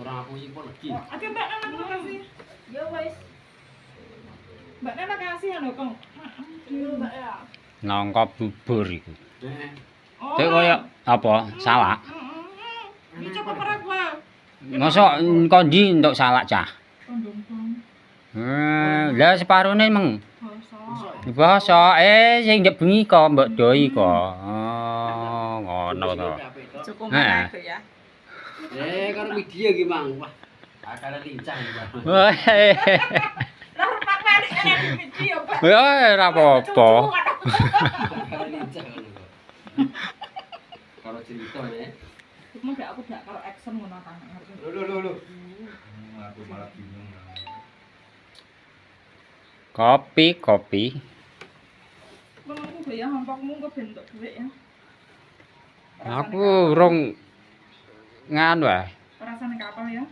Orang aku iki kok legi. Oke Mbak Nana makasih. Ya wis. Mbak Nana kasih anu Kang. Mbak ya. Nangka bubur iku. Heeh. Oh. Cek koyo apa? Salak. Ini coba perak wae. Mosok engko ndi entuk salak cah? Kondom. Lah separone meng. Basa. Basa sing ndek bengi kok mbok doi kok. Oh, ngono to. Cukup mana itu ya? Karo media iki, Mang. Wah, akale lincah iki, Bang. Wah. Lah rupak mari ana video, Pak. Ya ora apa-apa. Akale lincah ngono kok. Karo cerita ya. Cuma gak aku gak karo action ngono kan ngerti. Lho. Aku malah bingung. Kopi. Ngomongku gak ya hampakmu kok bentuk duit ya. Aku urung nganu wae. Rasane kapal ya.